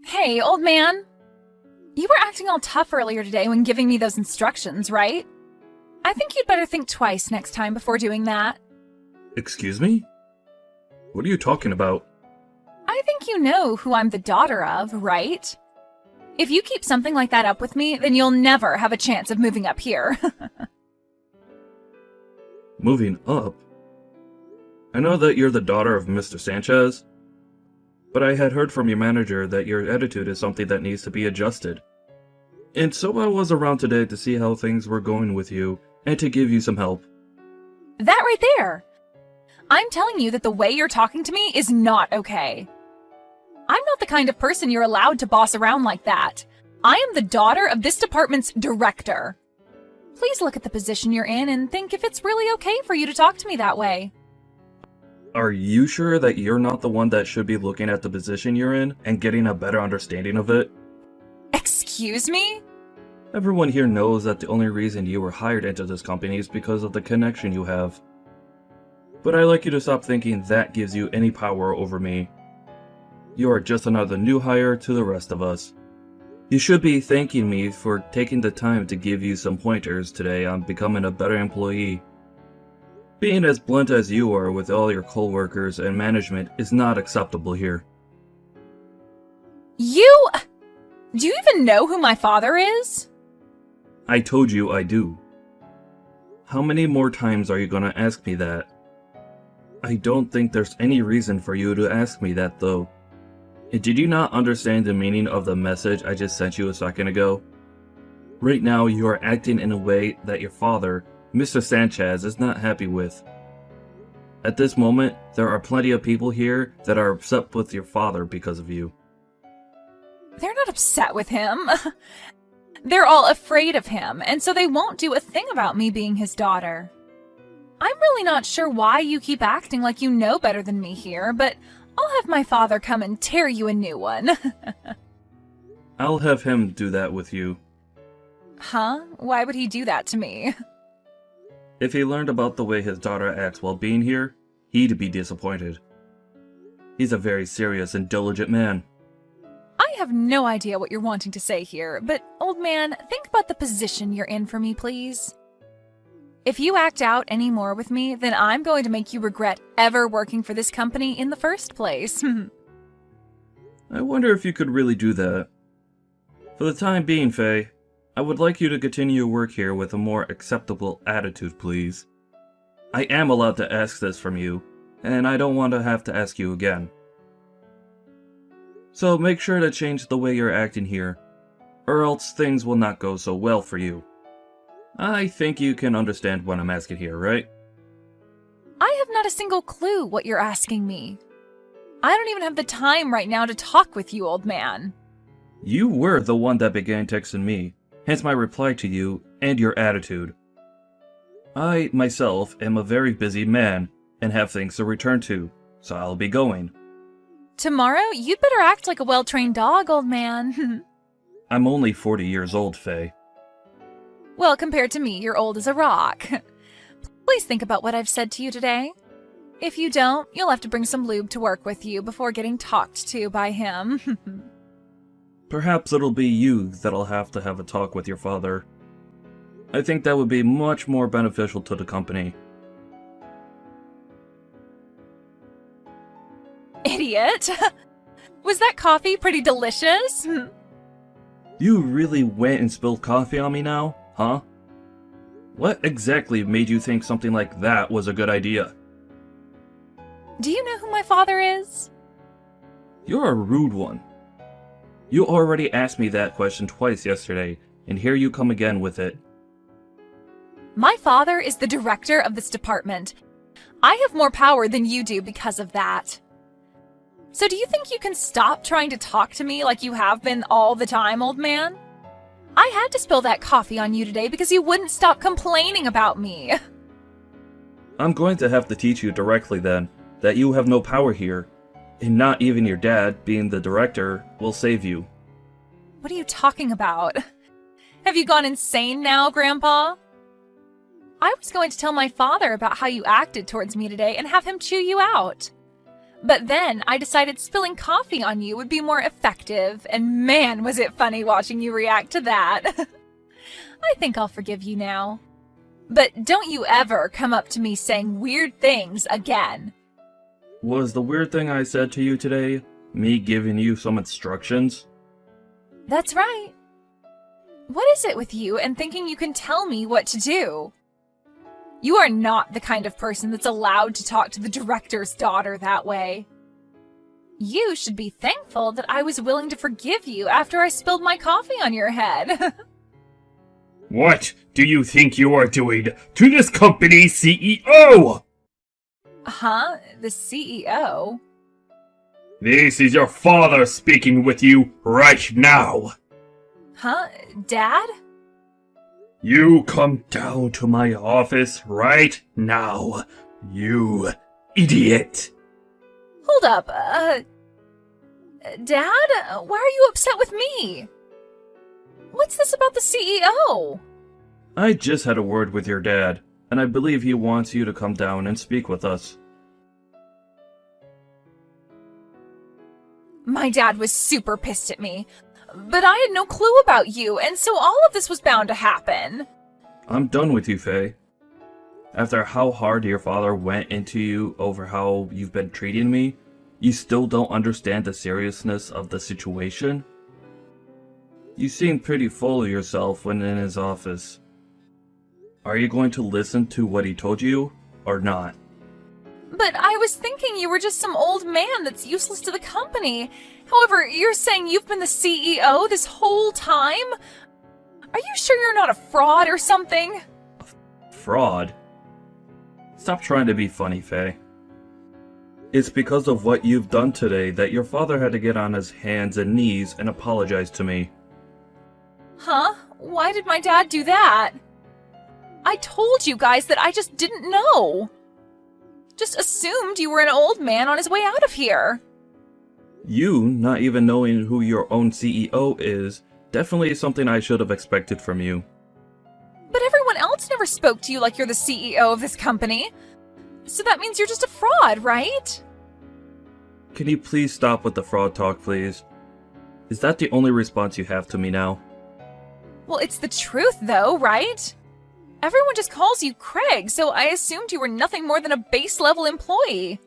Hey, old man. You were acting all tough earlier today when giving me those instructions, right? I think you'd better think twice next time before doing that. Excuse me? What are you talking about? I think you know who I'm the daughter of, right? If you keep something like that up with me, then you'll never have a chance of moving up here. Moving up? I know that you're the daughter of Mr. Sanchez, but I had heard from your manager that your attitude is something that needs to be adjusted. And so I was around today to see how things were going with you and to give you some help. That right there. I'm telling you that the way you're talking to me is not okay. I'm not the kind of person you're allowed to boss around like that. I am the daughter of this department's director. Please look at the position you're in and think if it's really okay for you to talk to me that way. Are you sure that you're not the one that should be looking at the position you're in and getting a better understanding of it? Excuse me? Everyone here knows that the only reason you were hired into this company is because of the connection you have. But I'd like you to stop thinking that gives you any power over me. You are just another new hire to the rest of us. You should be thanking me for taking the time to give you some pointers today on becoming a better employee. Being as blunt as you are with all your coworkers and management is not acceptable here. Do you even know who my father is? I told you I do. How many more times are you gonna ask me that? I don't think there's any reason for you to ask me that though. Did you not understand the meaning of the message I just sent you a second ago? Right now you are acting in a way that your father, Mr. Sanchez, is not happy with. At this moment, there are plenty of people here that are upset with your father because of you. They're not upset with him. They're all afraid of him, and so they won't do a thing about me being his daughter. I'm really not sure why you keep acting like you know better than me here, but I'll have my father come and tear you a new one. I'll have him do that with you. Huh? Why would he do that to me? If he learned about the way his daughter acts while being here, he'd be disappointed. He's a very serious and diligent man. I have no idea what you're wanting to say here, but old man, think about the position you're in for me, please. If you act out any more with me, then I'm going to make you regret ever working for this company in the first place. I wonder if you could really do that. For the time being, Faye, I would like you to continue your work here with a more acceptable attitude, please. I am allowed to ask this from you, and I don't want to have to ask you again. So make sure to change the way you're acting here, or else things will not go so well for you. I think you can understand what I'm asking here, right? I have not a single clue what you're asking me. I don't even have the time right now to talk with you, old man. You were the one that began texting me, hence my reply to you and your attitude. I, myself, am a very busy man and have things to return to, so I'll be going. Tomorrow, you'd better act like a well-trained dog, old man. I'm only 40 years old, Faye. Well, compared to me, you're old as a rock. Please think about what I've said to you today. If you don't, you'll have to bring some lube to work with you before getting talked to by him. Perhaps it'll be you that'll have to have a talk with your father. I think that would be much more beneficial to the company. Idiot! Was that coffee pretty delicious? You really went and spilled coffee on me now, huh? What exactly made you think something like that was a good idea? Do you know who my father is? You're a rude one. You already asked me that question twice yesterday, and here you come again with it. My father is the director of this department. I have more power than you do because of that. So do you think you can stop trying to talk to me like you have been all the time, old man? I had to spill that coffee on you today because you wouldn't stop complaining about me. I'm going to have to teach you directly then that you have no power here, and not even your dad, being the director, will save you. What are you talking about? Have you gone insane now, Grandpa? I was going to tell my father about how you acted towards me today and have him chew you out. But then I decided spilling coffee on you would be more effective, and man, was it funny watching you react to that. I think I'll forgive you now. But don't you ever come up to me saying weird things again. Was the weird thing I said to you today me giving you some instructions? That's right. What is it with you and thinking you can tell me what to do? You are not the kind of person that's allowed to talk to the director's daughter that way. You should be thankful that I was willing to forgive you after I spilled my coffee on your head. What do you think you are doing to this company's CEO? Huh? The CEO? This is your father speaking with you right now. Huh? Dad? You come down to my office right now, you idiot. Hold up, Dad? Why are you upset with me? What's this about the CEO? I just had a word with your dad, and I believe he wants you to come down and speak with us. My dad was super pissed at me, but I had no clue about you, and so all of this was bound to happen. I'm done with you, Faye. After how hard your father went into you over how you've been treating me, you still don't understand the seriousness of the situation? You seem pretty full of yourself when in his office. Are you going to listen to what he told you, or not? But I was thinking you were just some old man that's useless to the company. However, you're saying you've been the CEO this whole time? Are you sure you're not a fraud or something? Fraud? Stop trying to be funny, Faye. It's because of what you've done today that your father had to get on his hands and knees and apologize to me. Huh? Why did my dad do that? I told you guys that I just didn't know. Just assumed you were an old man on his way out of here. You not even knowing who your own CEO is definitely something I should have expected from you. But everyone else never spoke to you like you're the CEO of this company. So that means you're just a fraud, right? Can you please stop with the fraud talk, please? Is that the only response you have to me now? Well, it's the truth though, right? Everyone just calls you Craig, so I assumed you were nothing more than a base-level employee.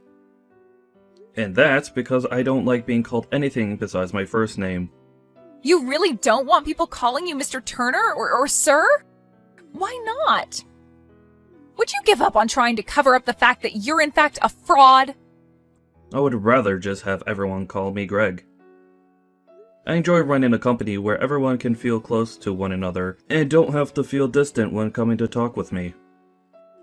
And that's because I don't like being called anything besides my first name. You really don't want people calling you Mr. Turner or Sir? Why not? Would you give up on trying to cover up the fact that you're in fact a fraud? I would rather just have everyone call me Greg. I enjoy running a company where everyone can feel close to one another and don't have to feel distant when coming to talk with me.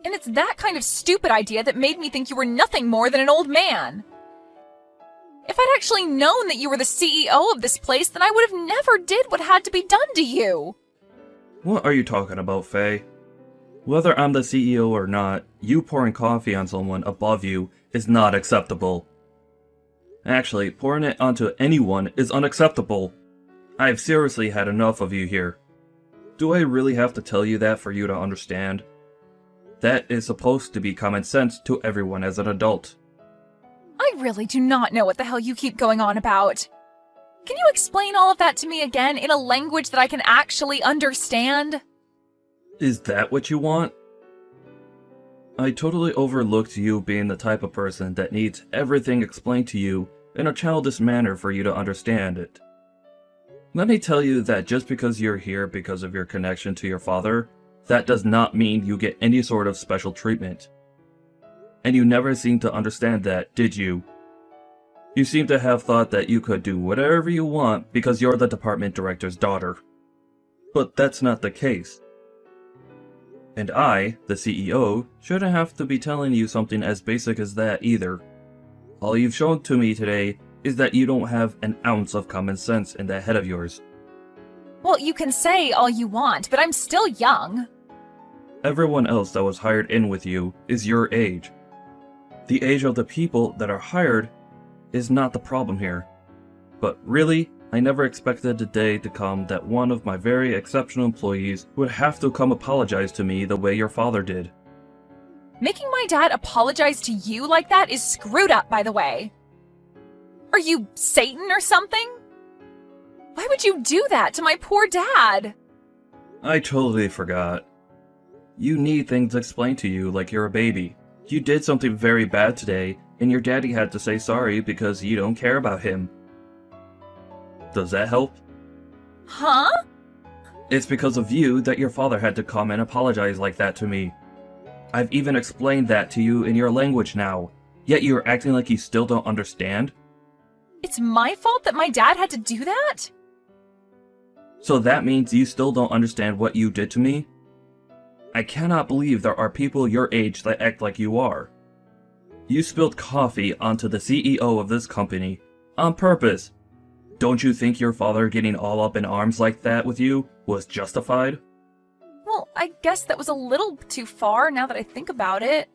And it's that kind of stupid idea that made me think you were nothing more than an old man. If I'd actually known that you were the CEO of this place, then I would have never did what had to be done to you. What are you talking about, Faye? Whether I'm the CEO or not, you pouring coffee on someone above you is not acceptable. Actually, pouring it onto anyone is unacceptable. I've seriously had enough of you here. Do I really have to tell you that for you to understand? That is supposed to be common sense to everyone as an adult. I really do not know what the hell you keep going on about. Can you explain all of that to me again in a language that I can actually understand? Is that what you want? I totally overlooked you being the type of person that needs everything explained to you in a childish manner for you to understand it. Let me tell you that just because you're here because of your connection to your father, that does not mean you get any sort of special treatment. And you never seemed to understand that, did you? You seem to have thought that you could do whatever you want because you're the department director's daughter. But that's not the case. And I, the CEO, shouldn't have to be telling you something as basic as that either. All you've shown to me today is that you don't have an ounce of common sense in that head of yours. Well, you can say all you want, but I'm still young. Everyone else that was hired in with you is your age. The age of the people that are hired is not the problem here. But really, I never expected the day to come that one of my very exceptional employees would have to come apologize to me the way your father did. Making my dad apologize to you like that is screwed up, by the way. Are you Satan or something? Why would you do that to my poor dad? I totally forgot. You need things explained to you like you're a baby. You did something very bad today, and your daddy had to say sorry because you don't care about him. Does that help? Huh? It's because of you that your father had to come and apologize like that to me. I've even explained that to you in your language now, yet you're acting like you still don't understand? It's my fault that my dad had to do that? So that means you still don't understand what you did to me? I cannot believe there are people your age that act like you are. You spilled coffee onto the CEO of this company, on purpose. Don't you think your father getting all up in arms like that with you was justified? Well, I guess that was a little too far now that I think about it.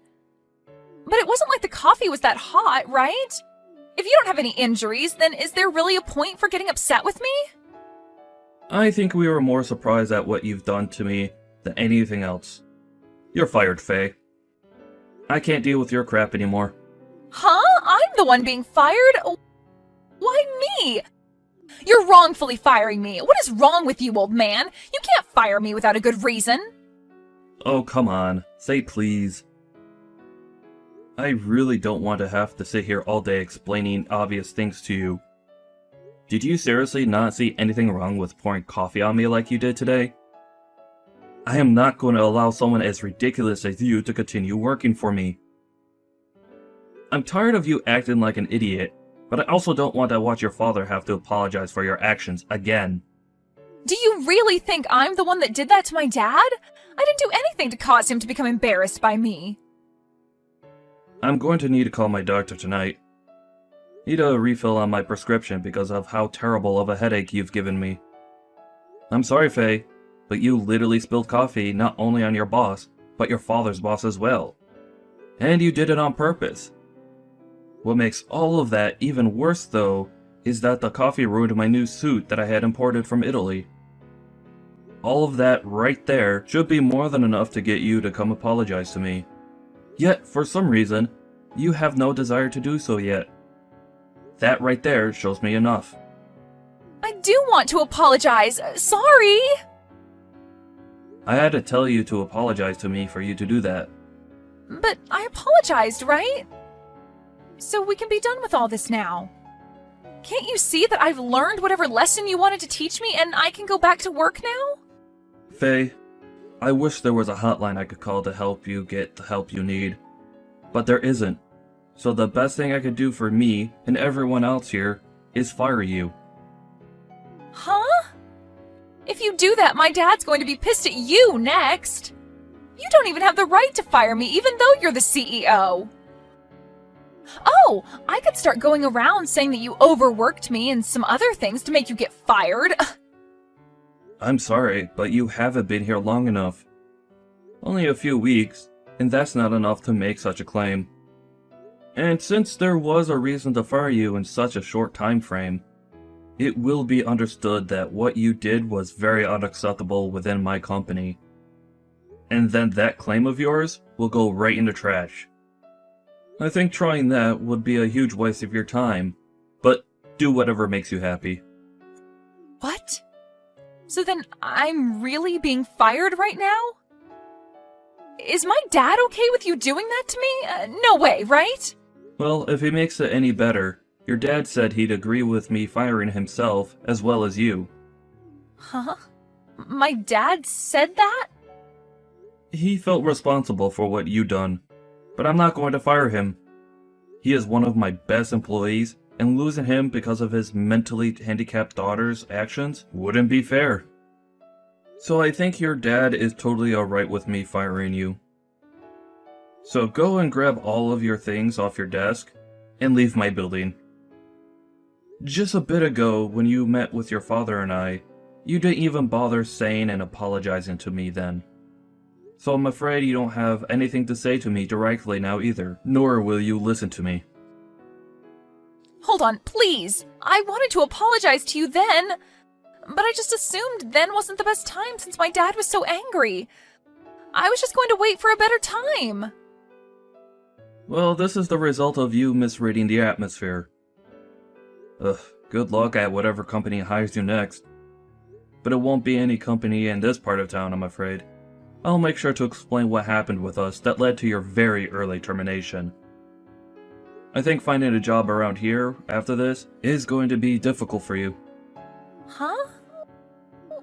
But it wasn't like the coffee was that hot, right? If you don't have any injuries, then is there really a point for getting upset with me? I think we were more surprised at what you've done to me than anything else. You're fired, Faye. I can't deal with your crap anymore. Huh? I'm the one being fired? Why me? You're wrongfully firing me. What is wrong with you, old man? You can't fire me without a good reason. Oh, come on. Say please. I really don't want to have to sit here all day explaining obvious things to you. Did you seriously not see anything wrong with pouring coffee on me like you did today? I am not going to allow someone as ridiculous as you to continue working for me. I'm tired of you acting like an idiot, but I also don't want to watch your father have to apologize for your actions again. Do you really think I'm the one that did that to my dad? I didn't do anything to cause him to become embarrassed by me. I'm going to need to call my doctor tonight. Need a refill on my prescription because of how terrible of a headache you've given me. I'm sorry, Faye, but you literally spilled coffee not only on your boss, but your father's boss as well. And you did it on purpose. What makes all of that even worse, though, is that the coffee ruined my new suit that I had imported from Italy. All of that right there should be more than enough to get you to come apologize to me. Yet, for some reason, you have no desire to do so yet. That right there shows me enough. I do want to apologize. Sorry. I had to tell you to apologize to me for you to do that. But I apologized, right? So we can be done with all this now. Can't you see that I've learned whatever lesson you wanted to teach me and I can go back to work now? Faye, I wish there was a hotline I could call to help you get the help you need. But there isn't. So the best thing I could do for me and everyone else here is fire you. Huh? If you do that, my dad's going to be pissed at you next. You don't even have the right to fire me, even though you're the CEO. Oh, I could start going around saying that you overworked me and some other things to make you get fired. I'm sorry, but you haven't been here long enough. Only a few weeks, and that's not enough to make such a claim. And since there was a reason to fire you in such a short time frame, it will be understood that what you did was very unacceptable within my company. And then that claim of yours will go right in the trash. I think trying that would be a huge waste of your time, but do whatever makes you happy. What? So then I'm really being fired right now? Is my dad okay with you doing that to me? No way, right? Well, if it makes it any better, your dad said he'd agree with me firing himself as well as you. Huh? My dad said that? He felt responsible for what you done, but I'm not going to fire him. He is one of my best employees, and losing him because of his mentally handicapped daughter's actions wouldn't be fair. So I think your dad is totally alright with me firing you. So go and grab all of your things off your desk and leave my building. Just a bit ago, when you met with your father and I, you didn't even bother saying and apologizing to me then. So I'm afraid you don't have anything to say to me directly now either, nor will you listen to me. Hold on, please. I wanted to apologize to you then, but I just assumed then wasn't the best time since my dad was so angry. I was just going to wait for a better time. Well, this is the result of you misreading the atmosphere. Ugh, good luck at whatever company hires you next. But it won't be any company in this part of town, I'm afraid. I'll make sure to explain what happened with us that led to your very early termination. I think finding a job around here, after this, is going to be difficult for you. Huh?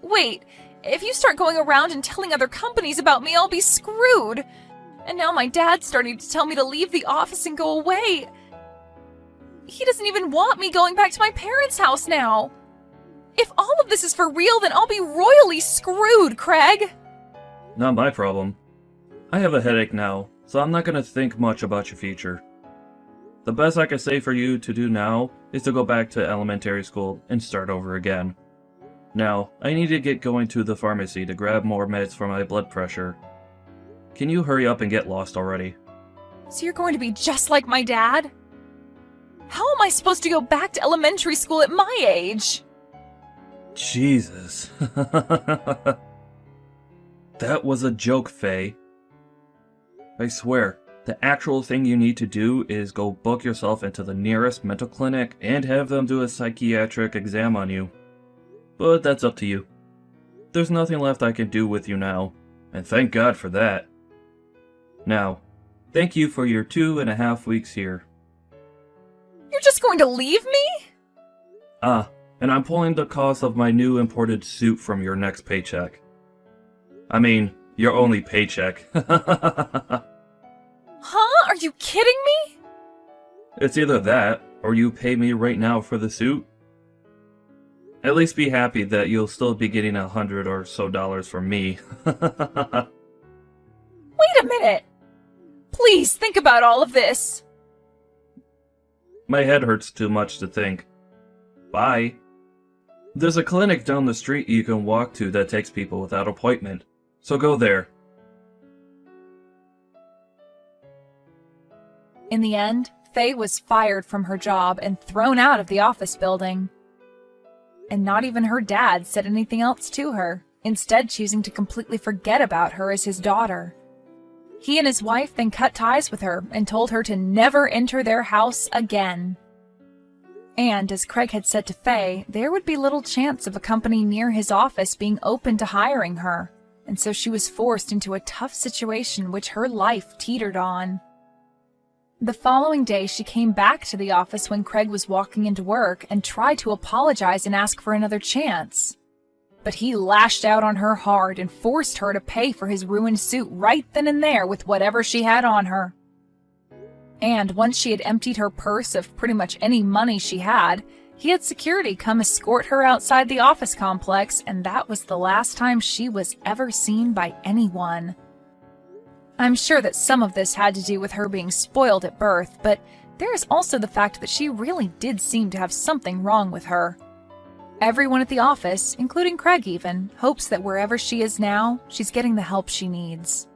Wait, if you start going around and telling other companies about me, I'll be screwed. And now my dad's starting to tell me to leave the office and go away. He doesn't even want me going back to my parents' house now. If all of this is for real, then I'll be royally screwed, Craig. Not my problem. I have a headache now, so I'm not going to think much about your future. The best I can say for you to do now is to go back to elementary school and start over again. Now, I need to get going to the pharmacy to grab more meds for my blood pressure. Can you hurry up and get lost already? So you're going to be just like my dad? How am I supposed to go back to elementary school at my age? Jesus. That was a joke, Faye. I swear, the actual thing you need to do is go book yourself into the nearest mental clinic and have them do a psychiatric exam on you. But that's up to you. There's nothing left I can do with you now, and thank God for that. Now, thank you for your 2.5 weeks here. You're just going to leave me? And I'm pulling the cost of my new imported suit from your next paycheck. I mean, your only paycheck. Huh? Are you kidding me? It's either that, or you pay me right now for the suit. At least be happy that you'll still be getting $100 or so from me. Wait a minute! Please think about all of this. My head hurts too much to think. Bye. There's a clinic down the street you can walk to that takes people without appointment, so go there. In the end, Faye was fired from her job and thrown out of the office building. And not even her dad said anything else to her, instead choosing to completely forget about her as his daughter. He and his wife then cut ties with her and told her to never enter their house again. And as Craig had said to Faye, there would be little chance of a company near his office being open to hiring her, and so she was forced into a tough situation which her life teetered on. The following day, she came back to the office when Craig was walking into work and tried to apologize and ask for another chance. But he lashed out on her hard and forced her to pay for his ruined suit right then and there with whatever she had on her. And once she had emptied her purse of pretty much any money she had, he had security come escort her outside the office complex, and that was the last time she was ever seen by anyone. I'm sure that some of this had to do with her being spoiled at birth, but there is also the fact that she really did seem to have something wrong with her. Everyone at the office, including Craig even, hopes that wherever she is now, she's getting the help she needs.